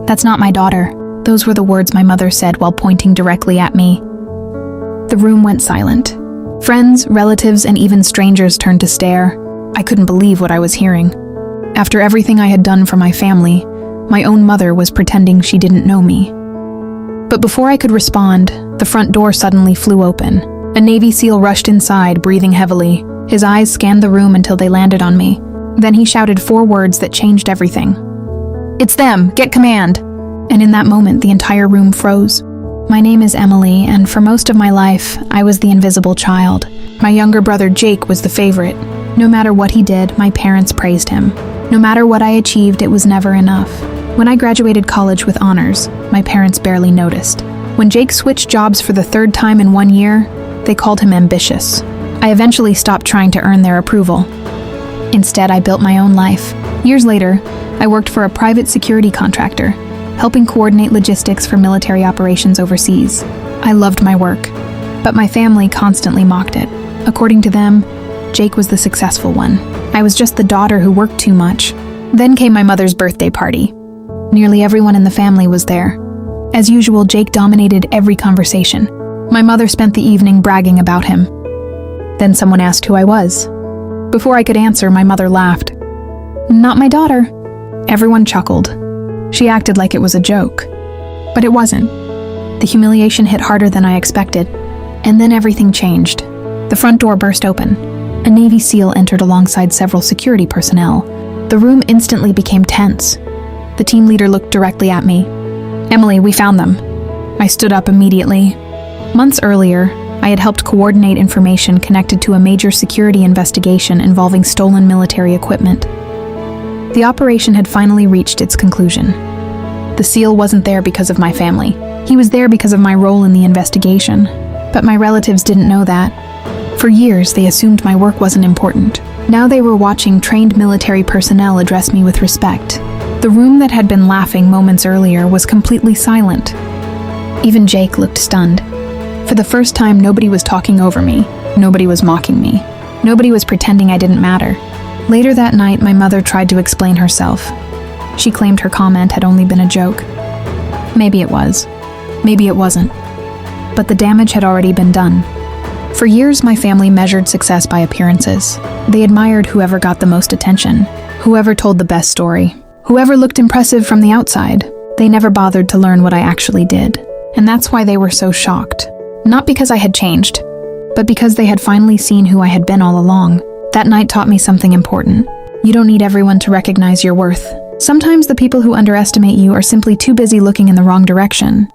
"That's not my daughter." Those were the words my mother said while pointing directly at me. The room went silent. Friends, relatives, and even strangers turned to stare. I couldn't believe what I was hearing. After everything I had done for my family, my own mother was pretending she didn't know me. But before I could respond, the front door suddenly flew open. A Navy SEAL rushed inside, breathing heavily. His eyes scanned the room until they landed on me. Then he shouted 4 words that changed everything. "It's them! Get command!" And in that moment, the entire room froze. My name is Emily, and for most of my life, I was the invisible child. My younger brother Jake was the favorite. No matter what he did, my parents praised him. No matter what I achieved, it was never enough. When I graduated college with honors, my parents barely noticed. When Jake switched jobs for the 3rd time in 1 year, they called him ambitious. I eventually stopped trying to earn their approval. Instead, I built my own life. Years later, I worked for a private security contractor, helping coordinate logistics for military operations overseas. I loved my work, but my family constantly mocked it. According to them, Jake was the successful one. I was just the daughter who worked too much. Then came my mother's birthday party. Nearly everyone in the family was there. As usual, Jake dominated every conversation. My mother spent the evening bragging about him. Then someone asked who I was. Before I could answer, my mother laughed. "Not my daughter." Everyone chuckled. She acted like it was a joke. But it wasn't. The humiliation hit harder than I expected. And then everything changed. The front door burst open. A Navy SEAL entered alongside several security personnel. The room instantly became tense. The team leader looked directly at me. "Emily, we found them." I stood up immediately. Months earlier, I had helped coordinate information connected to a major security investigation involving stolen military equipment. The operation had finally reached its conclusion. The SEAL wasn't there because of my family. He was there because of my role in the investigation. But my relatives didn't know that. For years, they assumed my work wasn't important. Now they were watching trained military personnel address me with respect. The room that had been laughing moments earlier was completely silent. Even Jake looked stunned. For the first time, nobody was talking over me. Nobody was mocking me. Nobody was pretending I didn't matter. Later that night, my mother tried to explain herself. She claimed her comment had only been a joke. Maybe it was. Maybe it wasn't. But the damage had already been done. For years, my family measured success by appearances. They admired whoever got the most attention, whoever told the best story, whoever looked impressive from the outside. They never bothered to learn what I actually did. And that's why they were so shocked. Not because I had changed, but because they had finally seen who I had been all along. That night taught me something important. You don't need everyone to recognize your worth. Sometimes the people who underestimate you are simply too busy looking in the wrong direction.